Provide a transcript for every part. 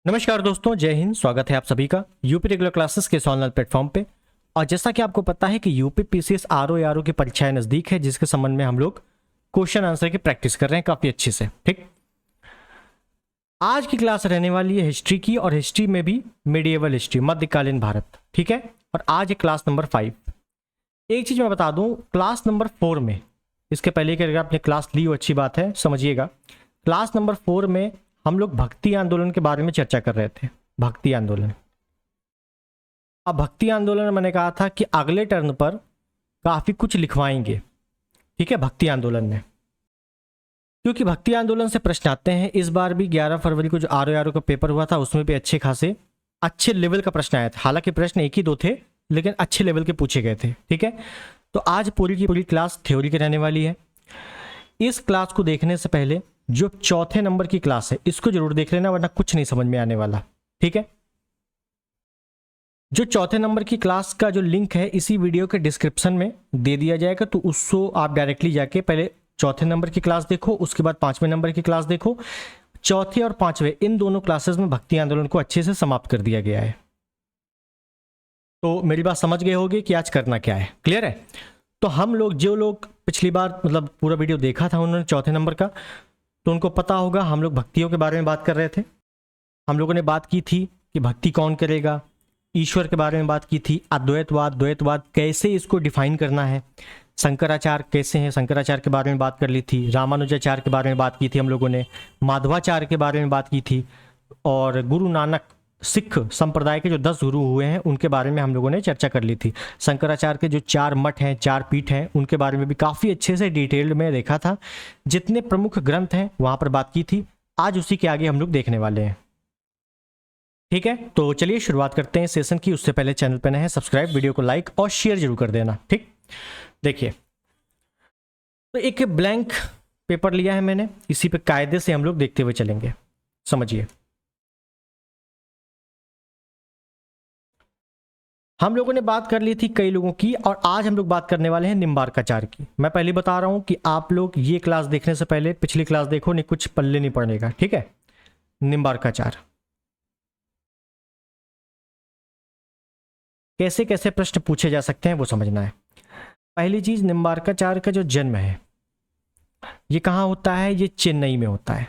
नमस्कार दोस्तों, जय हिंद। स्वागत है आप सभी का यूपी रेगुलर क्लासेस के इस ऑनलाइन प्लेटफॉर्म पे। और जैसा कि आपको पता है कि यूपी पीसीएस आरओ की परीक्षाएं नज़दीक है, जिसके संबंध में हम लोग क्वेश्चन आंसर की प्रैक्टिस कर रहे हैं काफ़ी अच्छे से। ठीक, आज की क्लास रहने वाली है हिस्ट्री की, और हिस्ट्री में भी मिडिएवल हिस्ट्री, मध्यकालीन भारत। ठीक है, और आज है क्लास नंबर 5। एक चीज़ मैं बता दूँ, क्लास नंबर 4 में, इसके पहले कि अगर आपने क्लास ली हो अच्छी बात है, समझिएगा। क्लास नंबर 4 में हम लोग भक्ति आंदोलन के बारे में चर्चा कर रहे थे। भक्ति आंदोलन। अब भक्ति आंदोलन मैंने कहा था कि अगले टर्न पर काफ़ी कुछ लिखवाएंगे। ठीक है, भक्ति आंदोलन में, क्योंकि भक्ति आंदोलन से प्रश्न आते हैं। इस बार भी 11 फरवरी को जो आरओ का पेपर हुआ था, उसमें भी अच्छे खासे अच्छे लेवल का प्रश्न आया था। हालांकि प्रश्न एक ही दो थे, लेकिन अच्छे लेवल के पूछे गए थे। ठीक है, तो आज पूरी की पूरी क्लास थ्योरी की रहने वाली है। इस क्लास को देखने से पहले जो चौथे नंबर की क्लास है, इसको जरूर देख लेना, वरना कुछ नहीं समझ में आने वाला। ठीक है, जो चौथे नंबर की क्लास का जो लिंक है इसी वीडियो के डिस्क्रिप्शन में दे दिया जाएगा, तो उसको आप डायरेक्टली जाके पहले चौथे नंबर की क्लास देखो, उसके बाद 5वें नंबर की क्लास देखो। चौथे और 5वें इन दोनों क्लासेस में भक्ति आंदोलन को अच्छे से समाप्त कर दिया गया है। तो मेरी बात समझ गए होगे कि आज करना क्या है। क्लियर है? तो हम लोग, जो लोग पिछली बार मतलब पूरा वीडियो देखा था उन्होंने चौथे नंबर का, तो उनको पता होगा हम लोग भक्तियों के बारे में बात कर रहे थे। हम लोगों ने बात की थी कि भक्ति कौन करेगा, ईश्वर के बारे में बात की थी, अद्वैतवाद, द्वैतवाद कैसे इसको डिफाइन करना है, शंकराचार्य कैसे हैं, शंकराचार्य के बारे में बात कर ली थी, रामानुजाचार्य के बारे में बात की थी हम लोगों ने, माधवाचार्य के बारे में बात की थी, और गुरु नानक सिख संप्रदाय के जो 10 गुरु हुए हैं उनके बारे में हम लोगों ने चर्चा कर ली थी। शंकराचार्य के जो 4 मठ हैं, 4 पीठ हैं, उनके बारे में भी काफ़ी अच्छे से डिटेल्ड में देखा था। जितने प्रमुख ग्रंथ हैं वहाँ पर बात की थी। आज उसी के आगे हम लोग देखने वाले हैं। ठीक है, तो चलिए शुरुआत करते हैं सेशन की। उससे पहले चैनल पर नए हैं, सब्सक्राइब, वीडियो को लाइक और शेयर जरूर कर देना। ठीक, देखिए, तो एक ब्लैंक पेपर लिया है मैंने, इसी पे कायदे से हम लोग देखते हुए चलेंगे। समझिए, हम लोगों ने बात कर ली थी कई लोगों की, और आज हम लोग बात करने वाले हैं निम्बार्काचार्य की। मैं पहले बता रहा हूं कि आप लोग ये क्लास देखने से पहले पिछली क्लास देखो, नहीं कुछ पल्ले नहीं पड़ने का। ठीक है, निम्बार्काचार्य कैसे कैसे प्रश्न पूछे जा सकते हैं वो समझना है। पहली चीज, निम्बार्काचार्य का जो जन्म है ये कहाँ होता है? ये चेन्नई में होता है।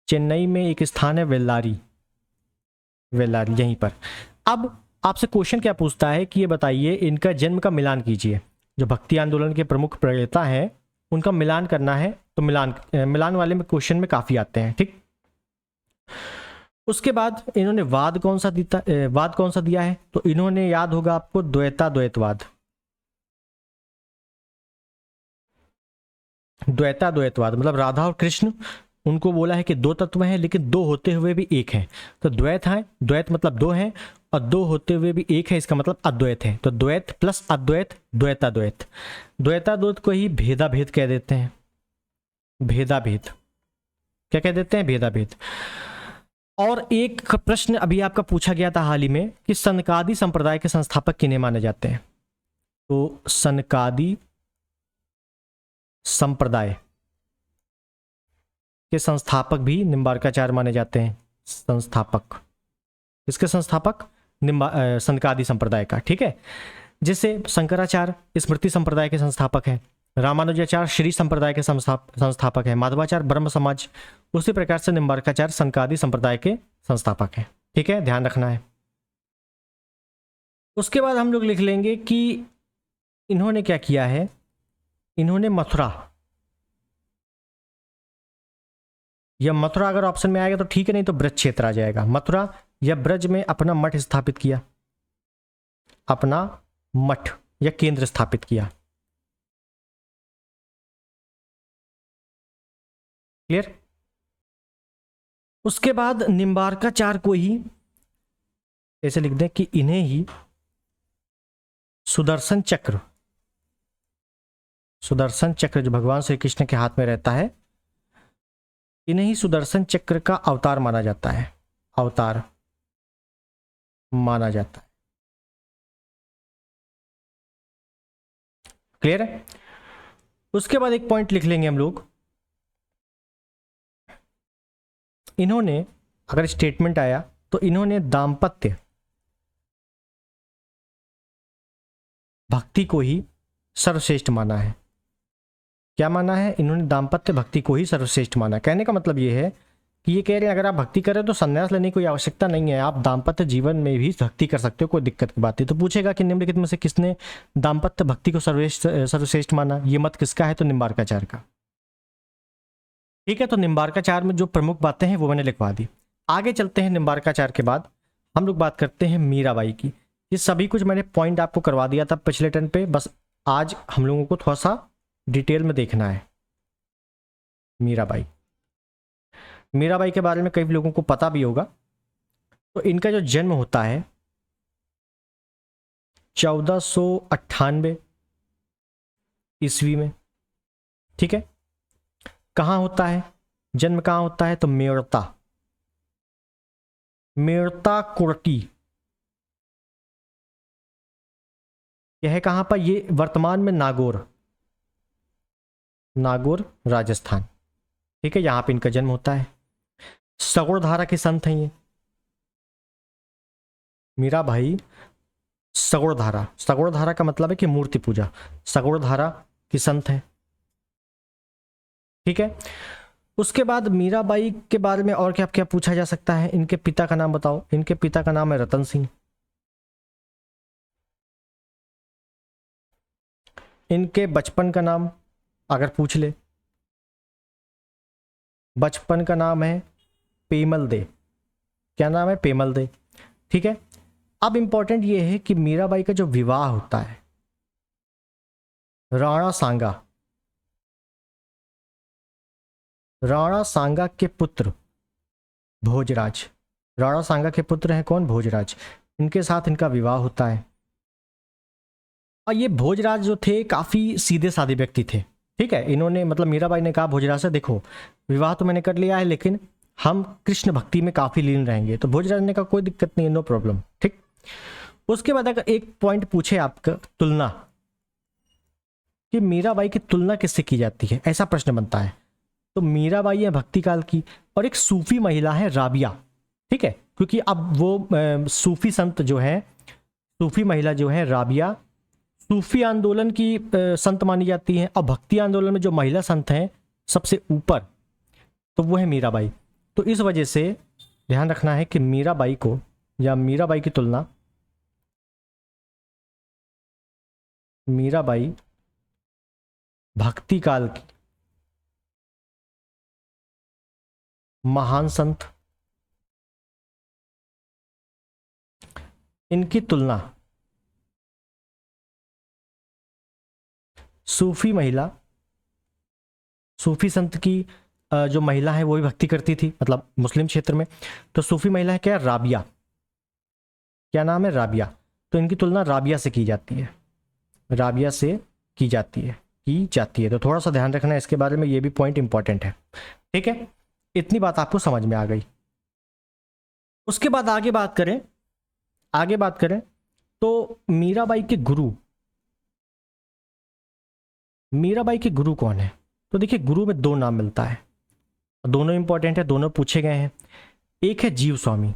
चेन्नई में एक स्थान है वेल्लारी, वेल्लारी, यहीं पर। अब आपसे क्वेश्चन क्या पूछता है कि ये बताइए, इनका जन्म का मिलान कीजिए। जो भक्ति आंदोलन के प्रमुख प्रणेता हैं उनका मिलान करना है, तो मिलान वाले में क्वेश्चन में काफी आते हैं। ठीक, उसके बाद इन्होंने वाद कौन सा दिया है? तो इन्होंने, याद होगा आपको, द्वैतवाद। द्वैतवाद मतलब राधा और कृष्ण, उनको बोला है कि 2 तत्व हैं लेकिन 2 होते हुए भी एक हैं। तो द्वैत है, द्वैत मतलब 2 हैं, और 2 होते हुए भी एक है, इसका मतलब अद्वैत है। तो द्वैत प्लस अद्वैत, द्वैताद्वैत को ही भेदाभेद कह देते हैं। भेदाभेद क्या कह देते हैं? भेदाभेद। और एक प्रश्न अभी आपका पूछा गया था हाल ही में कि सनकादि संप्रदाय के संस्थापक किन्हें माने जाते हैं? तो सनकादि संप्रदाय के संस्थापक भी निम्बार्काचार्य माने जाते हैं। संस्थापक, इसके संस्थापक सनकादि संप्रदाय का। ठीक है, जैसे शंकराचार्य स्मृति संप्रदाय के संस्थापक हैं, रामानुजाचार्य श्री संप्रदाय के संस्थापक हैं, माधवाचार्य ब्रह्म समाज, उसी प्रकार से निम्बार्काचार्य सनकादि संप्रदाय के संस्थापक हैं। ठीक है, ध्यान रखना है। उसके बाद हम लोग लिख लेंगे कि इन्होंने क्या किया है। इन्होंने मथुरा, या मथुरा अगर ऑप्शन में आएगा तो ठीक है, नहीं तो ब्रज क्षेत्र आ जाएगा। मथुरा या ब्रज में अपना मठ स्थापित किया, अपना मठ या केंद्र स्थापित किया। क्लियर? उसके बाद निम्बार्काचार्य को ही ऐसे लिख दें कि इन्हें ही सुदर्शन चक्र जो भगवान श्री कृष्ण के हाथ में रहता है, इन्हें ही सुदर्शन चक्र का अवतार माना जाता है। अवतार माना जाता है। क्लियर है? उसके बाद एक पॉइंट लिख लेंगे हम लोग, इन्होंने अगर स्टेटमेंट आया तो इन्होंने दाम्पत्य भक्ति को ही सर्वश्रेष्ठ माना है। क्या माना है? इन्होंने दाम्पत्य भक्ति को ही सर्वश्रेष्ठ माना। कहने का मतलब ये है कि ये कह रहे हैं अगर आप भक्ति करें तो संन्यास लेने की कोई आवश्यकता नहीं है, आप दाम्पत्य जीवन में भी भक्ति कर सकते हो, कोई दिक्कत की बात नहीं। तो पूछेगा कि निम्नलिखित में से किसने दाम्पत्य भक्ति को सर्वश्रेष्ठ माना? ये मत किसका है? तो निम्बार्काचार्य का। ठीक है, तो निम्बार्काचार्य में जो प्रमुख बातें हैं वो मैंने लिखवा दी। आगे चलते हैं। निम्बार्काचार्य के बाद हम लोग बात करते हैं मीराबाई की। ये सभी कुछ मैंने पॉइंट आपको करवा दिया था पिछले टर्न पे, बस आज हम लोगों को थोड़ा सा डिटेल में देखना है। मीराबाई, मीराबाई के बारे में कई लोगों को पता भी होगा। तो इनका जो जन्म होता है 1498 ईस्वी में। ठीक है, कहाँ होता है जन्म? कहाँ होता है? तो मेड़ता, मेड़ता कुर्टी। यह है कहाँ पर? ये वर्तमान में नागौर, नागौर राजस्थान। ठीक है, यहां पे इनका जन्म होता है। सगुड़धारा के संत हैं ये मीराबाई। सगुड़धारा, सगुड़धारा का मतलब है कि मूर्ति पूजा, सगुड़धारा की संत है। ठीक है, उसके बाद मीराबाई के बारे में और क्या क्या पूछा जा सकता है? इनके पिता का नाम बताओ। इनके पिता का नाम है रतन सिंह। इनके बचपन का नाम अगर पूछ ले, बचपन का नाम है पेमल दे। क्या नाम है? पेमल दे। ठीक है, अब इंपॉर्टेंट ये है कि मीराबाई का जो विवाह होता है राणा सांगा, राणा सांगा के पुत्र भोजराज, राणा सांगा के पुत्र हैं कौन? भोजराज। इनके साथ इनका विवाह होता है। और ये भोजराज जो थे काफी सीधे साधे व्यक्ति थे। ठीक है, इन्होंने मतलब मीराबाई ने कहा भोजराज से, देखो विवाह तो मैंने कर लिया है लेकिन हम कृष्ण भक्ति में काफी लीन रहेंगे। तो भोजराज ने कहा कोई दिक्कत नहीं है, नो प्रॉब्लम। ठीक, उसके बाद अगर एक पॉइंट पूछे आपका तुलना, कि मीराबाई की तुलना किससे की जाती है, ऐसा प्रश्न बनता है, तो मीराबाई है भक्ति काल की और एक सूफी महिला है राबिया। ठीक है, क्योंकि अब वो सूफी संत जो है, सूफी महिला जो है राबिया, सूफी आंदोलन की संत मानी जाती हैं। और भक्ति आंदोलन में जो महिला संत हैं सबसे ऊपर, तो वो है मीराबाई। तो इस वजह से ध्यान रखना है कि मीराबाई को या मीराबाई की तुलना मीराबाई भक्ति काल की महान संत, इनकी तुलना सूफी महिला, सूफी संत की जो महिला है वो भी भक्ति करती थी, मतलब मुस्लिम क्षेत्र में। तो सूफी महिला है क्या? राबिया। क्या नाम है? राबिया। तो इनकी तुलना राबिया से की जाती है, राबिया से की जाती है, की जाती है। तो थोड़ा सा ध्यान रखना है इसके बारे में, ये भी पॉइंट इंपॉर्टेंट है। ठीक है, इतनी बात आपको समझ में आ गई। उसके बाद आगे बात करें, आगे बात करें तो मीराबाई के गुरु, मीराबाई के गुरु कौन है? तो देखिए गुरु में दो नाम मिलता है, दोनों इंपॉर्टेंट है, दोनों पूछे गए हैं। एक है जीव स्वामी।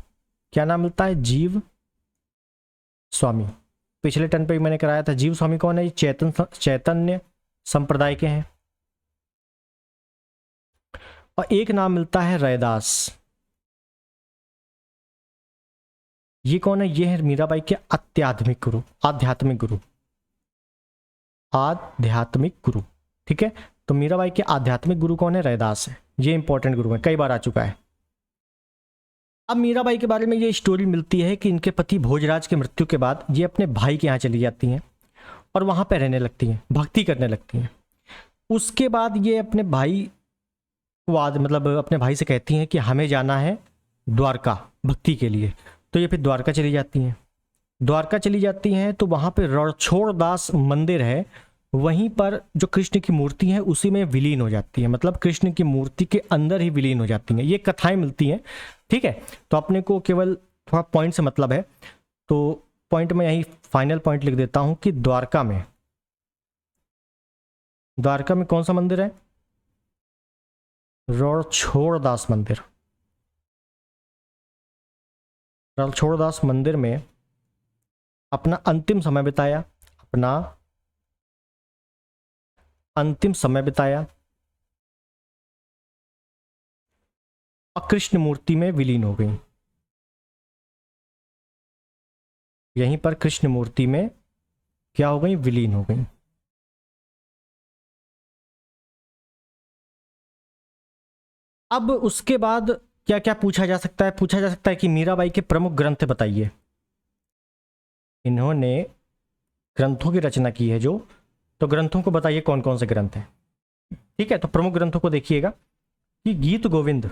क्या नाम मिलता है? जीव स्वामी। पिछले टर्न पे भी मैंने कराया था। जीव स्वामी कौन है? ये चैतन्य संप्रदाय के हैं। और एक नाम मिलता है रैदास। ये कौन है? ये है मीराबाई के आध्यात्मिक गुरु, आध्यात्मिक गुरु, आध्यात्मिक गुरु। ठीक है, तो मीराबाई के आध्यात्मिक गुरु कौन है? रैदास है। ये इंपॉर्टेंट गुरु है, कई बार आ चुका है। अब मीराबाई के बारे में ये स्टोरी मिलती है कि इनके पति भोजराज की मृत्यु के बाद ये अपने भाई के यहाँ चली जाती हैं और वहां पर रहने लगती हैं, भक्ति करने लगती हैं। उसके बाद ये अपने भाई को मतलब अपने भाई से कहती हैं कि हमें जाना है द्वारका भक्ति के लिए। तो ये फिर द्वारका चली जाती हैं। द्वारका चली जाती हैं तो वहां पे रणछोड़ दास मंदिर है, वहीं पर जो कृष्ण की मूर्ति है उसी में विलीन हो जाती है, मतलब कृष्ण की मूर्ति के अंदर ही विलीन हो जाती हैं। ये कथाएं मिलती हैं। ठीक है, तो अपने को केवल थोड़ा पॉइंट से मतलब है, तो पॉइंट में यही फाइनल पॉइंट लिख देता हूं कि द्वारका में, द्वारका में कौन सा मंदिर है? रणछोड़ दास मंदिर। रणछोड़दास मंदिर में अपना अंतिम समय बिताया, अपना अंतिम समय बिताया और कृष्ण मूर्ति में विलीन हो गई। यहीं पर कृष्ण मूर्ति में क्या हो गई, विलीन हो गई। अब उसके बाद क्या क्या पूछा जा सकता है, पूछा जा सकता है कि मीराबाई के प्रमुख ग्रंथ बताइए। इन्होंने ग्रंथों की रचना की है जो, तो ग्रंथों को बताइए कौन कौन से ग्रंथ हैं। ठीक है, तो प्रमुख ग्रंथों को देखिएगा कि गीत गोविंद,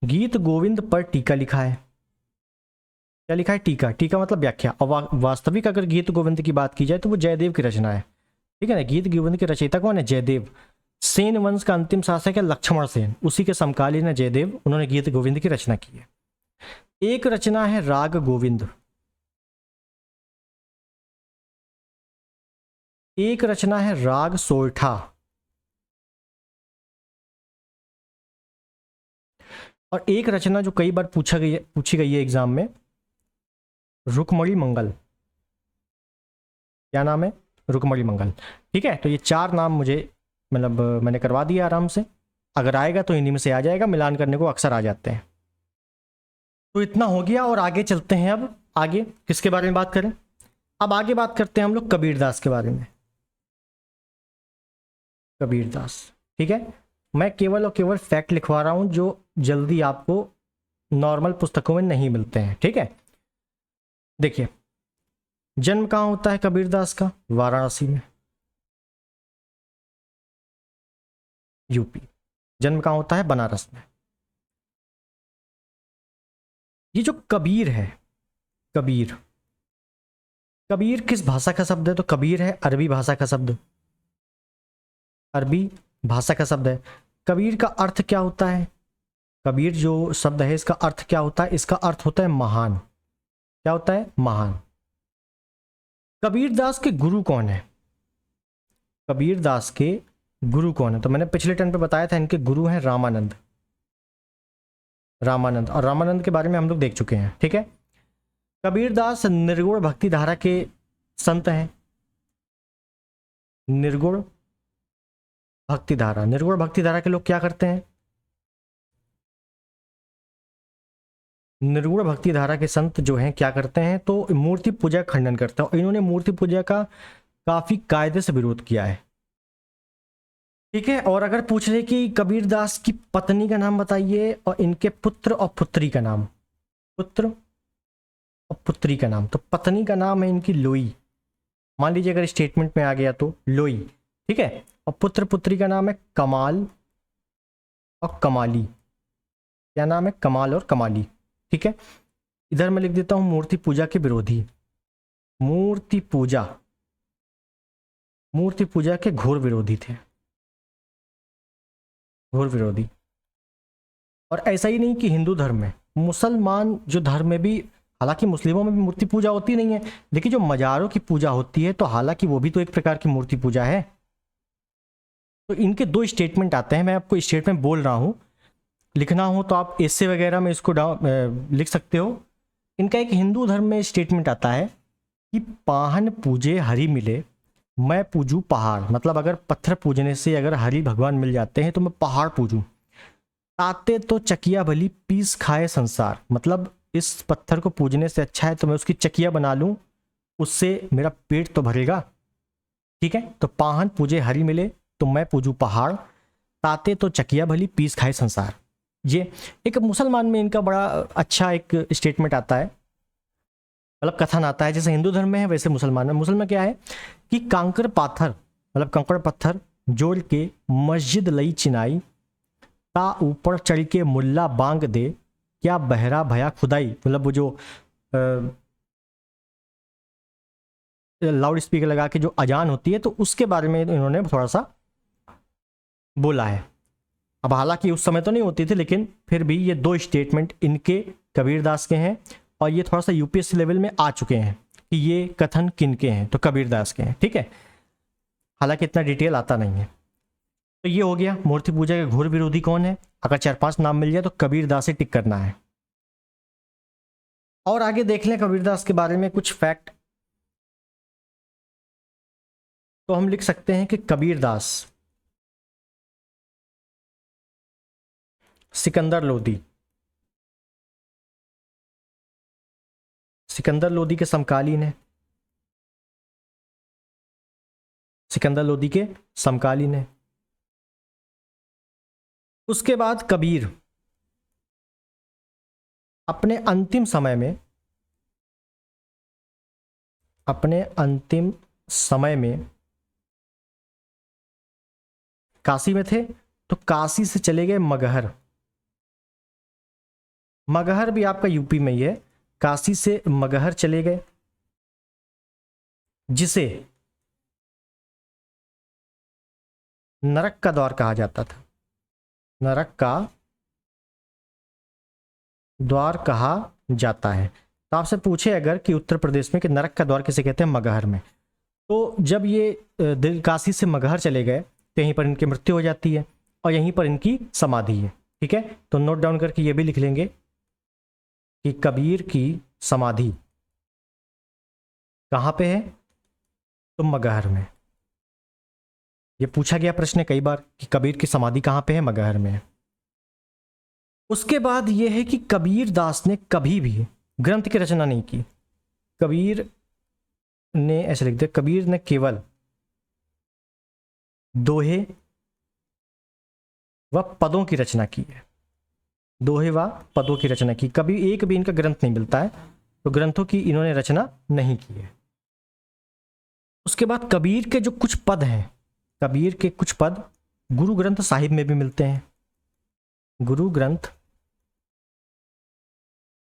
गीत गोविंद पर टीका लिखा है। क्या लिखा है, टीका। टीका मतलब व्याख्या। और वास्तविक अगर गीत गोविंद की बात की जाए तो वो जयदेव की रचना है। ठीक है ना, गीत गोविंद के रचयिता कौन है, जयदेव। सेन वंश का अंतिम शासक है लक्ष्मण सेन, उसी के समकालीन है जयदेव, उन्होंने गीत गोविंद की रचना की है। एक रचना है राग गोविंद, एक रचना है राग सोरठा, और एक रचना जो कई बार पूछी गई है एग्जाम में, रुक्मणी मंगल। क्या नाम है, रुक्मणी मंगल। ठीक है, तो ये चार नाम मुझे मतलब मैंने करवा दिया आराम से, अगर आएगा तो इन्हीं में से आ जाएगा, मिलान करने को अक्सर आ जाते हैं। तो इतना हो गया और आगे चलते हैं। अब आगे किसके बारे में बात करें, अब आगे बात करते हैं हम लोग कबीरदास के बारे में। कबीरदास, ठीक है, मैं केवल और केवल फैक्ट लिखवा रहा हूं जो जल्दी आपको नॉर्मल पुस्तकों में नहीं मिलते हैं। ठीक है, देखिए जन्म कहाँ होता है कबीरदास का, वाराणसी में, यूपी। जन्म कहाँ होता है, बनारस में। ये जो कबीर है, कबीर, कबीर किस भाषा का शब्द है, तो कबीर है अरबी भाषा का शब्द, अरबी भाषा का शब्द है। कबीर का अर्थ क्या होता है, कबीर जो शब्द है इसका अर्थ क्या होता है, इसका अर्थ होता है महान। क्या होता है, महान। कबीरदास के गुरु कौन है, कबीरदास के गुरु कौन है, तो मैंने पिछले टर्न पे बताया था इनके गुरु हैं रामानंद, रामानंद, और रामानंद के बारे में हम लोग देख चुके हैं। ठीक है, कबीरदास निर्गुण भक्ति धारा के संत हैं, निर्गुण भक्ति धारा। निर्गुण भक्ति धारा के लोग क्या करते हैं, निर्गुण भक्ति धारा के संत जो हैं क्या करते हैं, तो मूर्ति पूजा का खंडन करते हैं, और इन्होंने मूर्ति पूजा का काफी कायदे से विरोध किया है। ठीक है, और अगर पूछ ले कि कबीरदास की पत्नी का नाम बताइए और इनके पुत्र और पुत्री का नाम, पुत्र और पुत्री का नाम, तो पत्नी का नाम है इनकी लोई, मान लीजिए अगर स्टेटमेंट में आ गया तो लोई। ठीक है, और पुत्र पुत्री का नाम है कमाल और कमाली। क्या नाम है, कमाल और कमाली। ठीक है, इधर मैं लिख देता हूं मूर्ति पूजा के विरोधी, मूर्ति पूजा, मूर्ति पूजा के घोर विरोधी थे, घोर विरोधी। और ऐसा ही नहीं कि हिंदू धर्म में, मुसलमान जो धर्म में भी, हालांकि मुस्लिमों में भी मूर्ति पूजा होती नहीं है, देखिए जो मजारों की पूजा होती है तो हालांकि वो भी तो एक प्रकार की मूर्ति पूजा है। तो इनके दो स्टेटमेंट आते हैं, मैं आपको स्टेटमेंट बोल रहा हूँ, लिखना हो तो आप एसे वगैरह में इसको लिख सकते हो। इनका एक हिंदू धर्म में स्टेटमेंट आता है कि पाहन पूजे हरि मिले, मैं पूजू पहाड़, मतलब अगर पत्थर पूजने से अगर हरि भगवान मिल जाते हैं तो मैं पहाड़ पूजूं। ताते तो चकिया भली पीस खाए संसार, मतलब इस पत्थर को पूजने से अच्छा है तो मैं उसकी चकिया बना लूं, उससे मेरा पेट तो भरेगा। ठीक है, तो पाहन पूजे हरि मिले तो मैं पूजू पहाड़, ताते तो चकिया भली पीस खाए संसार। ये एक मुसलमान में इनका बड़ा अच्छा एक स्टेटमेंट आता है, मतलब कथन आता है, जैसे हिंदू धर्म में है वैसे मुसलमान में। मुसलमान क्या है कि कांकर पाथर, मतलब कंकड़ पत्थर जोड़ के मस्जिद लई चिनाई, ता ऊपर चढ़ के मुल्ला बांग दे, क्या बहरा भया खुदाई, मतलब वो जो लाउड स्पीकर लगा के जो अजान होती है, तो उसके बारे में इन्होंने थोड़ा सा बोला है। अब हालांकि उस समय तो नहीं होती थी, लेकिन फिर भी ये दो स्टेटमेंट इनके कबीरदास के हैं, और ये थोड़ा सा यूपीएससी लेवल में आ चुके हैं कि ये कथन किन के हैं, तो कबीरदास के हैं। ठीक है, हालांकि इतना डिटेल आता नहीं है। तो तो ये हो गया मूर्ति पूजा के घोर विरोधी कौन है। अगर 4-5 नाम मिल जाए तो कबीरदास से टिक करना है। और आगे देख लें कबीरदास के बारे में कुछ फैक्ट। तो हम लिख सकते हैं कि कबीरदास सिकंदर लोदी, सिकंदर लोदी के समकालीन है, सिकंदर लोदी के समकालीन है। उसके बाद कबीर अपने अंतिम समय में, अपने अंतिम समय में काशी में थे, तो काशी से चले गए मगहर। मगहर भी आपका यूपी में ही है। काशी से मगहर चले गए, जिसे नरक का द्वार कहा जाता था, नरक का द्वार कहा जाता है। तो आपसे पूछे अगर कि उत्तर प्रदेश में कि नरक का द्वार किसे कहते हैं, मगहर में, तो जब ये काशी से मगहर चले गए तो यहीं पर इनकी मृत्यु हो जाती है और यहीं पर इनकी समाधि है। ठीक है, तो नोट डाउन करके ये भी लिख लेंगे कि कबीर की समाधि कहाँ पे है, तो मगहर में। ये पूछा गया प्रश्न कई बार कि कबीर की समाधि कहाँ पे है, मगहर में है। उसके बाद यह है कि कबीर दास ने कभी भी ग्रंथ की रचना नहीं की। कबीर ने, ऐसे लिख दे, कबीर ने केवल दोहे व पदों की रचना की है, दोहे व पदों की रचना की। कभी एक भी इनका ग्रंथ नहीं मिलता है, तो ग्रंथों की इन्होंने रचना नहीं की है। उसके बाद कबीर के जो कुछ पद हैं, कबीर के कुछ पद गुरु ग्रंथ साहिब में भी मिलते हैं, गुरु ग्रंथ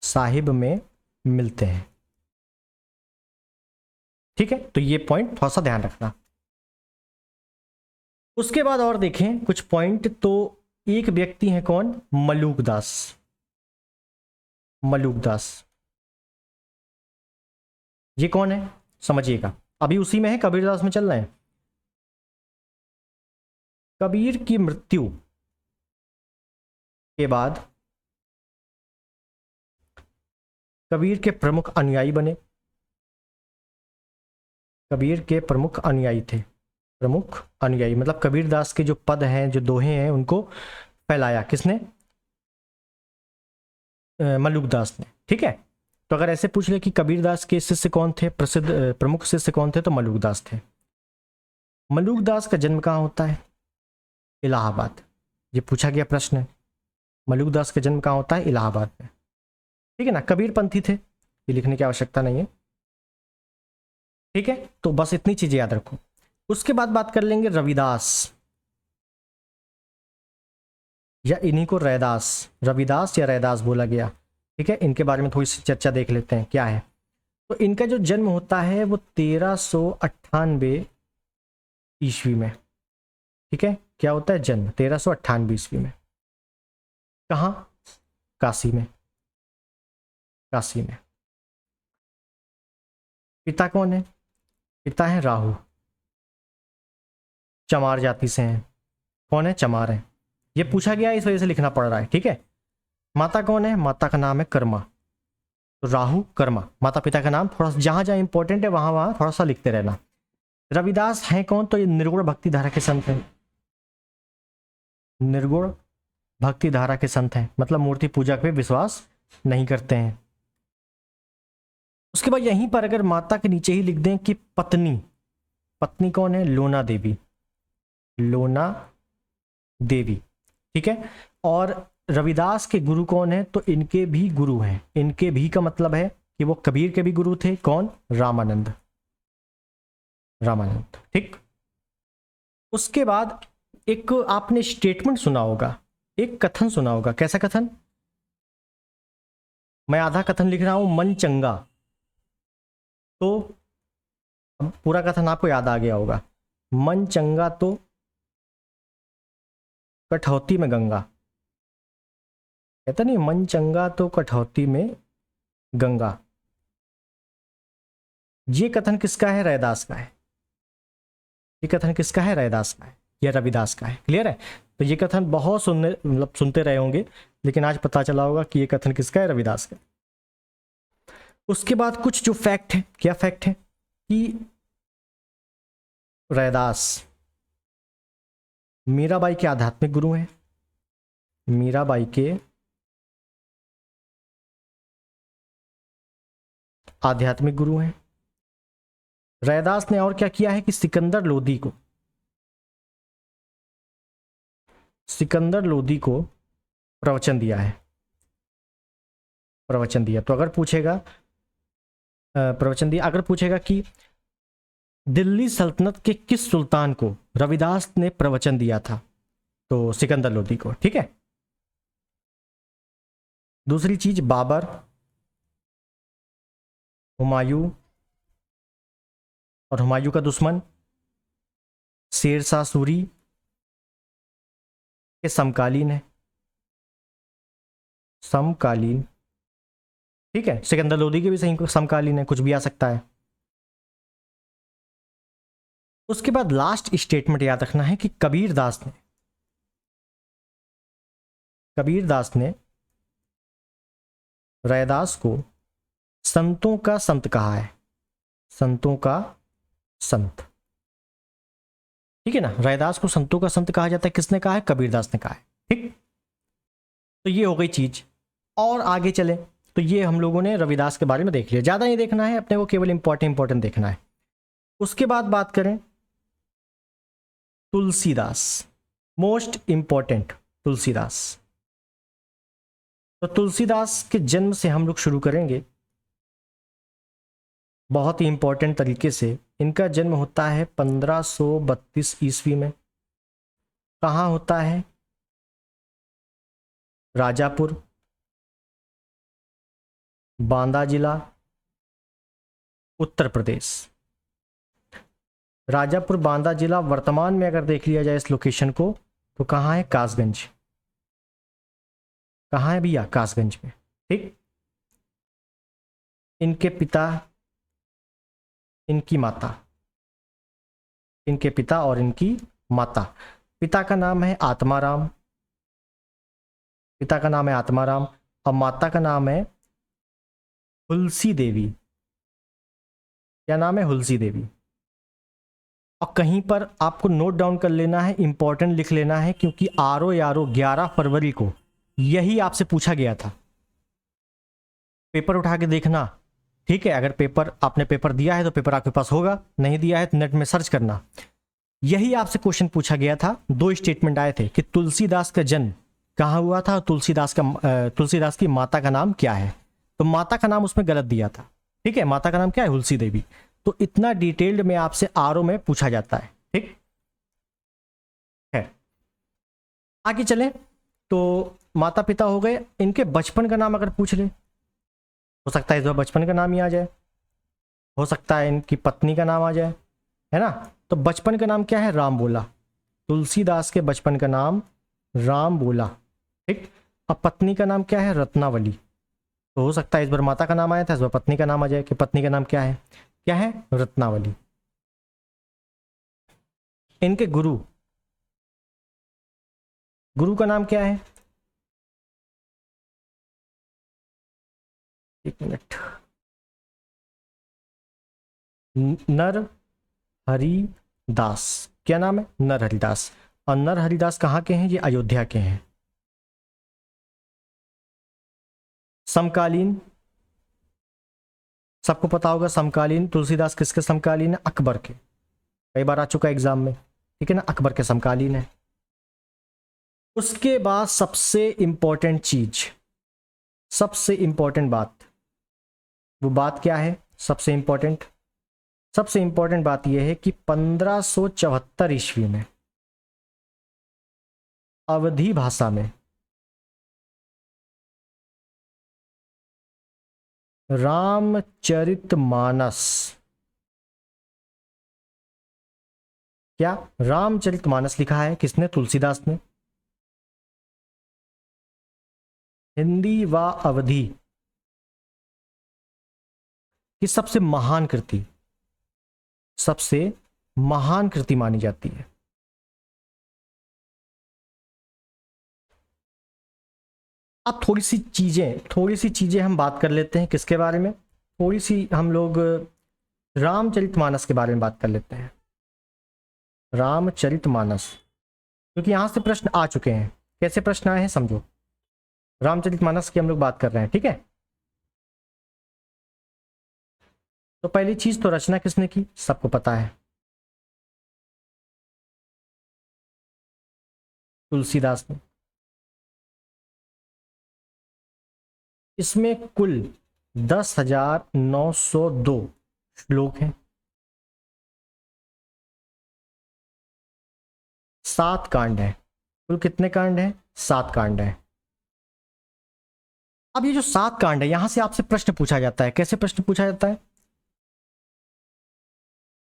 साहिब में मिलते हैं। ठीक है, तो ये पॉइंट थोड़ा सा ध्यान रखना। उसके बाद और देखें कुछ पॉइंट, तो एक व्यक्ति हैं कौन, मलूकदास। मलूकदास ये कौन है समझिएगा, अभी उसी में है, कबीरदास में चल रहे हैं। कबीर की मृत्यु के बाद कबीर के प्रमुख अनुयायी बने, कबीर के प्रमुख अनुयायी थे, प्रमुख अनुयायी मतलब कबीरदास के जो पद हैं, जो दोहे हैं, उनको फैलाया किसने, मलूकदास ने। ठीक है, तो अगर ऐसे पूछ ले कि कबीरदास के शिष्य कौन थे, प्रसिद्ध प्रमुख शिष्य कौन थे, तो मलूकदास थे। मलूकदास का जन्म कहाँ होता है, इलाहाबाद। ये पूछा गया प्रश्न है, मलूकदास का जन्म कहाँ होता है, इलाहाबाद में। ठीक है ना, कबीरपंथी थे, ये लिखने की आवश्यकता नहीं है। ठीक है, तो बस इतनी चीजें याद रखो। उसके बाद बात कर लेंगे रविदास, या इन्हीं को रैदास, रविदास या रैदास बोला गया। ठीक है, इनके बारे में थोड़ी सी चर्चा देख लेते हैं क्या है। तो इनका जो जन्म होता है वो 1398 ईस्वी में। ठीक है, क्या होता है जन्म 1398 ईस्वी में। कहाँ, काशी में, काशी में। पिता कौन है, पिता है राहु, चमार जाति से हैं। कौन है, चमार है। ये पूछा गया इस वजह से लिखना पड़ रहा है। ठीक है, माता कौन है, माता का नाम है कर्मा। तो राहु कर्मा, माता पिता का नाम। थोड़ा जहां जहां इंपॉर्टेंट है वहां वहां थोड़ा सा लिखते रहना। रविदास हैं कौन, तो ये निर्गुण भक्ति धारा के संत हैं, निर्गुण भक्ति धारा के संत हैं, मतलब मूर्ति पूजा पे विश्वास नहीं करते हैं। उसके बाद यहीं पर अगर माता के नीचे ही लिख दें कि पत्नी, पत्नी कौन है, लोना देवी, लोना देवी। ठीक है, और रविदास के गुरु कौन है, तो इनके भी गुरु हैं। इनके भी का मतलब है कि वो कबीर के भी गुरु थे। कौन, रामानंद, रामानंद। ठीक, उसके बाद एक आपने स्टेटमेंट सुना होगा, एक कथन सुना होगा। कैसा कथन, मैं आधा कथन लिख रहा हूं, मन चंगा। तो अब पूरा कथन आपको याद आ गया होगा। मन चंगा तो कठौती में गंगा, कहता नहीं, मन चंगा तो कठौती में गंगा। ये कथन किसका है, रैदास का है। ये कथन किसका है, रैदास का है। यह रविदास का है। क्लियर है? तो ये कथन बहुत सुनते रहे होंगे, लेकिन आज पता चला होगा कि ये कथन किसका है? रविदास का। उसके बाद कुछ जो फैक्ट है, क्या फैक्ट है कि रैदास मीराबाई के आध्यात्मिक गुरु हैं। मीराबाई के आध्यात्मिक गुरु हैं। रैदास ने और क्या किया है कि सिकंदर लोदी को प्रवचन दिया है। प्रवचन दिया, तो अगर पूछेगा प्रवचन दिया, अगर पूछेगा कि दिल्ली सल्तनत के किस सुल्तान को रविदास ने प्रवचन दिया था, तो सिकंदर लोदी को। ठीक है। दूसरी चीज, बाबर, हुमायूं और हुमायूं का दुश्मन शेरशाह सूरी के समकालीन है। समकालीन, ठीक है। सिकंदर लोदी के भी सही समकालीन है, कुछ भी आ सकता है। उसके बाद लास्ट स्टेटमेंट याद रखना है कि कबीरदास ने रैदास को संतों का संत कहा है। संतों का संत, ठीक है ना। रैदास को संतों का संत कहा जाता है, किसने कहा है? कबीरदास ने कहा है। ठीक, तो ये हो गई चीज। और आगे चले तो ये हम लोगों ने रविदास के बारे में देख लिया, ज्यादा नहीं देखना है अपने को, केवल इंपॉर्टेंट देखना है। उसके बाद बात करें तुलसीदास, मोस्ट इंपॉर्टेंट तुलसीदास। तो तुलसीदास के जन्म से हम लोग शुरू करेंगे, बहुत ही इंपॉर्टेंट तरीके से। इनका जन्म होता है 1532 ईस्वी में। कहाँ होता है? राजापुर, बांदा जिला, उत्तर प्रदेश। राजापुर, बांदा जिला, वर्तमान में अगर देख लिया जाए इस लोकेशन को, तो कहाँ है? कासगंज। कहाँ है भैया? कासगंज में। ठीक। इनके पिता, इनकी माता, इनके पिता और इनकी माता। पिता का नाम है आत्माराम, पिता का नाम है आत्माराम, और माता का नाम है हुलसी देवी। क्या नाम है? हुलसी देवी। और कहीं पर आपको नोट डाउन कर लेना है, इंपॉर्टेंट लिख लेना है, क्योंकि आरओ 11 फरवरी को यही आपसे पूछा गया था। पेपर उठा के देखना, ठीक है। अगर आपने पेपर दिया है तो पेपर आपके पास होगा, नहीं दिया है तो नेट में सर्च करना। यही आपसे क्वेश्चन पूछा गया था। 2 स्टेटमेंट आए थे कि तुलसीदास का जन्म कहाँ हुआ था, तुलसीदास की माता का नाम क्या है। तो माता का नाम उसमें गलत दिया था, ठीक है। माता का नाम क्या है? हुलसी देवी। तो इतना डिटेल्ड में आपसे आरओ में पूछा जाता है, ठीक है। आगे चले तो माता पिता हो गए। इनके बचपन का नाम अगर पूछ ले, हो सकता है इस बार बचपन का नाम ही आ जाए, हो सकता है इनकी पत्नी का नाम आ जाए, है ना। तो बचपन का नाम क्या है? राम बोला। तुलसीदास के बचपन का नाम राम बोला, ठीक। अब पत्नी का नाम क्या है? रत्नावली। तो हो सकता है इस बार माता का नाम आया था, इस बार पत्नी का नाम आ जाए कि पत्नी का नाम क्या है? क्या है? रत्नावली। इनके गुरु का नाम क्या है? एक मिनट। नर हरिदास। क्या नाम है? नर हरिदास। और नर हरिदास कहाँ के हैं? ये अयोध्या के हैं। समकालीन, सबको पता होगा समकालीन तुलसीदास किसके समकालीन है? अकबर के। कई बार आ चुका एग्जाम में, ठीक है ना। अकबर के समकालीन है। उसके बाद सबसे इंपॉर्टेंट चीज, सबसे इंपॉर्टेंट बात, वो बात क्या है? सबसे इंपॉर्टेंट बात यह है कि 1574 ईस्वी में अवधी भाषा में रामचरितमानस, क्या रामचरितमानस लिखा है? किसने? तुलसीदास ने। हिंदी व अवधी की सबसे महान कृति मानी जाती है। अब थोड़ी सी चीज़ें हम बात कर लेते हैं किसके बारे में, थोड़ी सी हम लोग रामचरितमानस के बारे में बात कर लेते हैं। रामचरितमानस, क्योंकि यहाँ से प्रश्न आ चुके हैं। कैसे प्रश्न आए हैं समझो। रामचरितमानस की हम लोग बात कर रहे हैं, ठीक है। तो पहली चीज तो रचना किसने की, सबको पता है, तुलसीदास ने। इसमें कुल 10,902 श्लोक हैं, 7 कांड है। कुल कितने कांड हैं, 7 कांड है। अब ये जो 7 कांड है, यहां से आपसे प्रश्न पूछा जाता है। कैसे प्रश्न पूछा जाता है,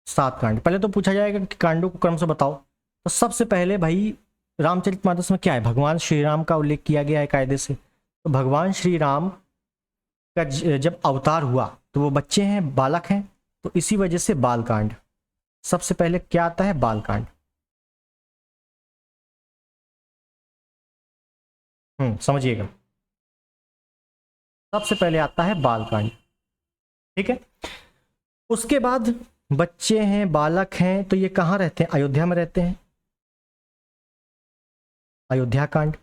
7 कांड। पहले तो पूछा जाएगा कि कांडों को क्रम से बताओ। तो सबसे पहले भाई रामचरितमानस में क्या है, भगवान श्री राम का उल्लेख किया गया है कायदे से। तो भगवान श्री राम का जब अवतार हुआ तो वो बच्चे हैं, बालक हैं, तो इसी वजह से बालकांड। सबसे पहले क्या आता है, बालकांड। समझिएगा, सबसे पहले आता है बालकांड, ठीक है। उसके बाद बच्चे हैं, बालक हैं, तो ये कहाँ रहते हैं, अयोध्या में रहते हैं, अयोध्या कांड।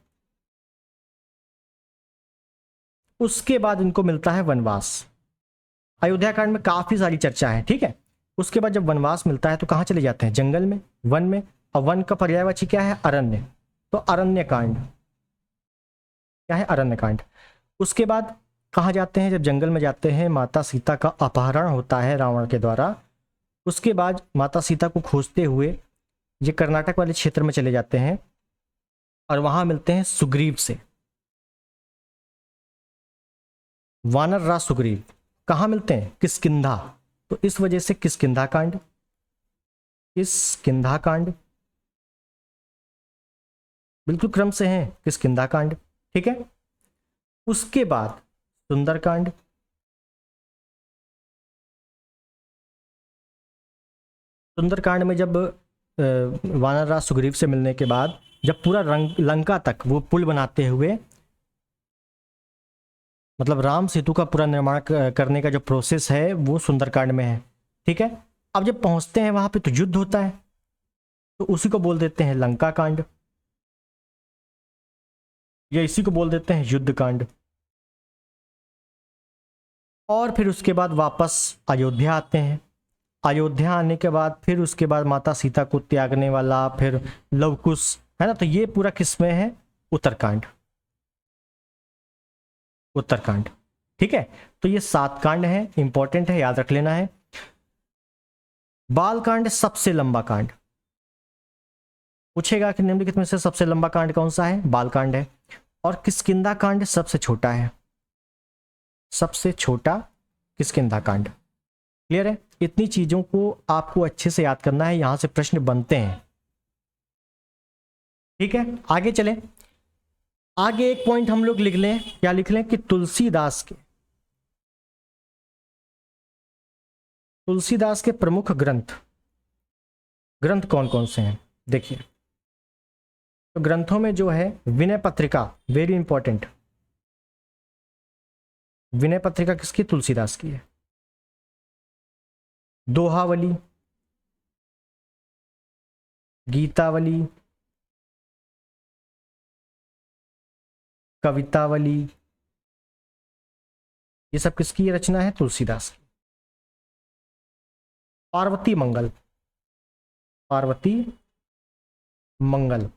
उसके बाद इनको मिलता है वनवास। अयोध्या कांड में काफी सारी चर्चा है, ठीक है। उसके बाद जब वनवास मिलता है तो कहाँ चले जाते हैं, जंगल में, वन में। और वन का पर्यायवाची क्या है, अरण्य। तो अरण्य कांड क्या है, अरण्य कांड। उसके बाद कहाँ जाते हैं, जब जंगल में जाते हैं, माता सीता का अपहरण होता है रावण के द्वारा। उसके बाद माता सीता को खोजते हुए ये कर्नाटक वाले क्षेत्र में चले जाते हैं और वहां मिलते हैं सुग्रीव से, वानर राज सुग्रीव। कहाँ मिलते हैं, किष्किंधा। तो इस वजह से किष्किंधा कांड, किष्किंधा कांड बिल्कुल क्रम से है, किष्किंधा कांड, ठीक है। उसके बाद सुंदरकांड, सुंदरकांड में जब वानर राज सुग्रीव से मिलने के बाद जब पूरा लंका तक वो पुल बनाते हुए, मतलब राम सेतु का पूरा निर्माण करने का जो प्रोसेस है वो सुंदरकांड में है, ठीक है। अब जब पहुंचते हैं वहां पे तो युद्ध होता है, तो उसी को बोल देते हैं लंका कांड, या इसी को बोल देते हैं युद्ध कांड। और फिर उसके बाद वापस अयोध्या आते हैं। अयोध्या आने के बाद फिर उसके बाद माता सीता को त्यागने वाला फिर लवकुश, है ना। तो ये पूरा किसमें है, उत्तरकांड, उत्तरकांड, ठीक है। तो ये 7 कांड है, इंपॉर्टेंट है, याद रख लेना है। बालकांड सबसे लंबा कांड। पूछेगा कि निम्नलिखित में से सबसे लंबा कांड कौन सा है, बालकांड है। और किष्किंधा कांड सबसे छोटा है, सबसे छोटा किष्किंधा कांड। क्लियर है। इतनी चीजों को आपको अच्छे से याद करना है, यहां से प्रश्न बनते हैं, ठीक है। आगे चले, आगे एक पॉइंट हम लोग लिख लें, क्या लिख लें कि तुलसीदास के प्रमुख ग्रंथ, ग्रंथ कौन कौन से हैं देखिए। तो ग्रंथों में जो है विनय पत्रिका, वेरी इंपॉर्टेंट। विनय पत्रिका किसकी, तुलसीदास की है। दोहावली, गीतावली, कवितावली, ये सब किसकी रचना है, तुलसीदास की। पार्वती मंगल, पार्वती मंगल,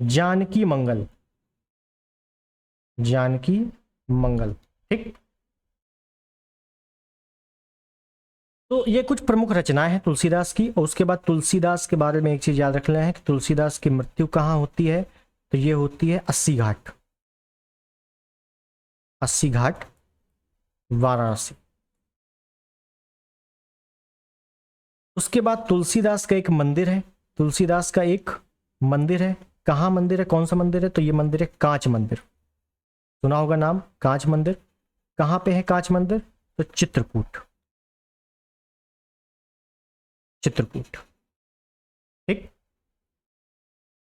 जानकी मंगल, जानकी मंगल, ठीक। तो ये कुछ प्रमुख रचनाएं हैं तुलसीदास की। और उसके बाद तुलसीदास के बारे में एक चीज याद रखना है कि तुलसीदास की मृत्यु कहाँ होती है, तो ये होती है 80 घाट, 80 घाट वाराणसी। उसके बाद तुलसीदास का एक मंदिर है, तुलसीदास का एक मंदिर है। कहाँ मंदिर है, कौन सा मंदिर है, तो ये मंदिर है कांच मंदिर, सुना होगा नाम, कांच मंदिर। कहाँ पे है कांच मंदिर, तो चित्रकूट, चित्रकूट, ठीक।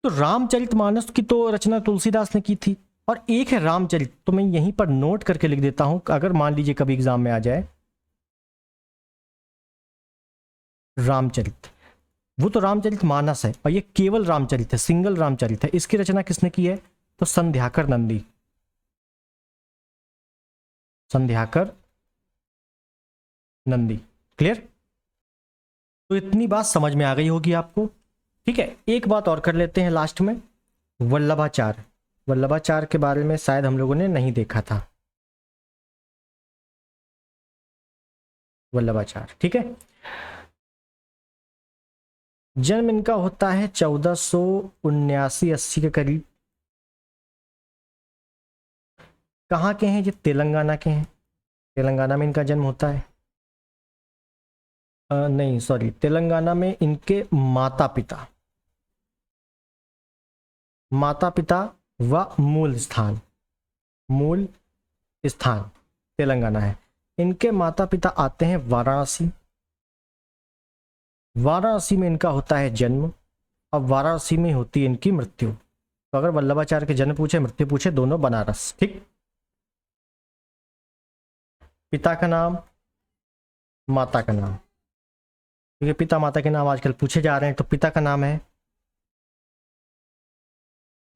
तो रामचरितमानस की तो रचना तुलसीदास ने की थी, और एक है रामचरित, तो मैं यहीं पर नोट करके लिख देता हूं, अगर मान लीजिए कभी एग्जाम में आ जाए रामचरित, वो तो रामचरित मानस है, और ये केवल रामचरित है, सिंगल रामचरित है। इसकी रचना किसने की है? तो संध्याकर नंदी, संध्याकर नंदी। क्लियर? तो इतनी बात समझ में आ गई होगी आपको। ठीक है, एक बात और कर लेते हैं लास्ट में, वल्लभाचार्य। वल्लभाचार्य के बारे में शायद हम लोगों ने नहीं देखा था। वल्लभाचार्य, ठीक है, जन्म इनका होता है 1479-80 के करीब। कहाँ के हैं ये? तेलंगाना के हैं। तेलंगाना में इनका जन्म होता है। नहीं सॉरी, तेलंगाना में इनके माता पिता, माता पिता व मूल स्थान, मूल स्थान तेलंगाना है। इनके माता पिता आते हैं वाराणसी। वाराणसी में इनका होता है जन्म, अब वाराणसी में होती है इनकी मृत्यु। तो अगर वल्लभाचार्य के जन्म पूछे, मृत्यु पूछे, दोनों बनारस। ठीक, पिता का नाम, माता का नाम, क्योंकि पिता माता के नाम आजकल पूछे जा रहे हैं, तो पिता का नाम है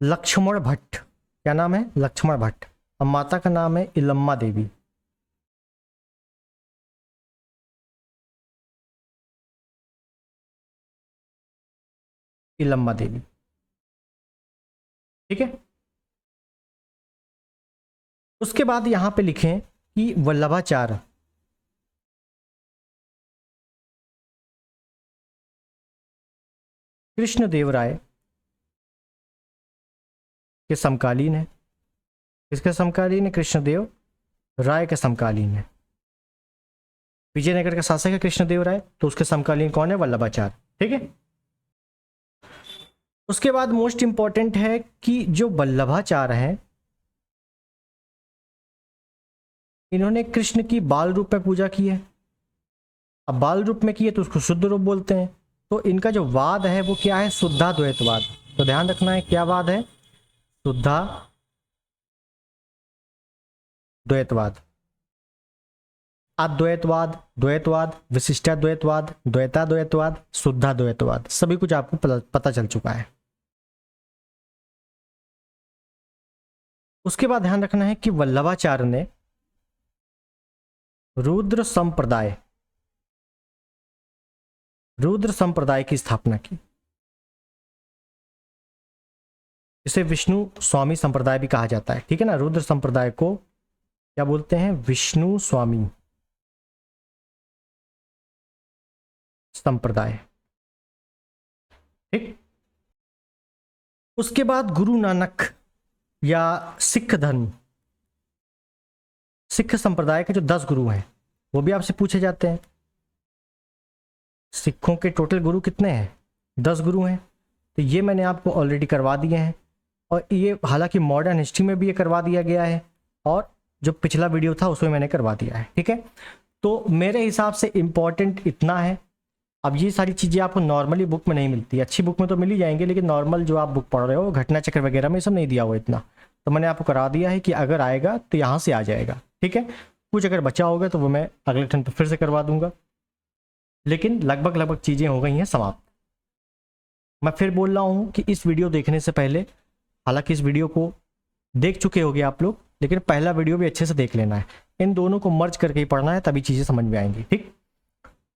लक्ष्मण भट्ट। क्या नाम है? लक्ष्मण भट्ट। और माता का नाम है इलम्मा देवी। इलम्मा देवी, ठीक है। उसके बाद यहां पे लिखें कि वल्लभाचार्य कृष्णदेवराय के समकालीन है। किसके समकालीन है? कृष्णदेव राय के समकालीन है। विजयनगर का शासक है कृष्णदेवराय, तो उसके समकालीन कौन है? वल्लभाचार्य। ठीक है। उसके बाद मोस्ट इंपॉर्टेंट है कि जो वल्लभाचार्य हैं, इन्होंने कृष्ण की बाल रूप में पूजा की है। अब बाल रूप में की है तो उसको शुद्ध रूप बोलते हैं। तो इनका जो वाद है वो क्या है? शुद्धाद्वैतवाद। तो ध्यान रखना है, क्या वाद है? शुद्धाद्वैतवाद, अद्वैतवाद, द्वैतवाद, विशिष्टाद्वैतवाद, द्वैताद्वैतवाद, शुद्धाद्वैतवाद, सभी कुछ आपको पता चल चुका है। उसके बाद ध्यान रखना है कि वल्लभाचार्य ने रुद्र संप्रदाय, रुद्र संप्रदाय की स्थापना की। इसे विष्णु स्वामी संप्रदाय भी कहा जाता है। ठीक है ना, रुद्र संप्रदाय को क्या बोलते हैं? विष्णु स्वामी संप्रदाय। ठीक। उसके बाद गुरु नानक या सिख धर्म, सिख संप्रदाय के जो 10 गुरु हैं वो भी आपसे पूछे जाते हैं। सिखों के टोटल गुरु कितने हैं? 10 गुरु हैं। तो ये मैंने आपको ऑलरेडी करवा दिए हैं, और ये हालांकि मॉडर्न हिस्ट्री में भी ये करवा दिया गया है, और जो पिछला वीडियो था उसमें मैंने करवा दिया है। ठीक है, तो मेरे हिसाब से इम्पॉर्टेंट इतना है। अब ये सारी चीज़ें आपको नॉर्मली बुक में नहीं मिलती, अच्छी बुक में तो मिल ही जाएंगे, लेकिन नॉर्मल जो आप बुक पढ़ रहे हो, घटना चक्र वगैरह में सब नहीं दिया हुआ इतना। तो मैंने आपको करा दिया है कि अगर आएगा तो यहाँ से आ जाएगा। ठीक है, कुछ अगर बचा होगा तो वो मैं अगले टर्न पर फिर से करवा दूंगा, लेकिन लगभग चीज़ें हो गई हैं समाप्त। मैं फिर बोल रहा हूँ कि इस वीडियो देखने से पहले, हालांकि इस वीडियो को देख चुके होगे आप लोग, लेकिन पहला वीडियो भी अच्छे से देख लेना है। इन दोनों को मर्ज करके ही पढ़ना है, तभी चीज़ें समझ में आएंगी। ठीक,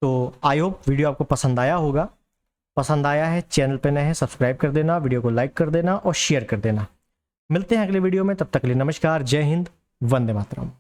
तो आई होप वीडियो आपको पसंद आया होगा। पसंद आया है, चैनल पे नए हैं, सब्सक्राइब कर देना, वीडियो को लाइक कर देना और शेयर कर देना। मिलते हैं अगले वीडियो में, तब तक के लिए नमस्कार, जय हिंद, वंदे मातरम।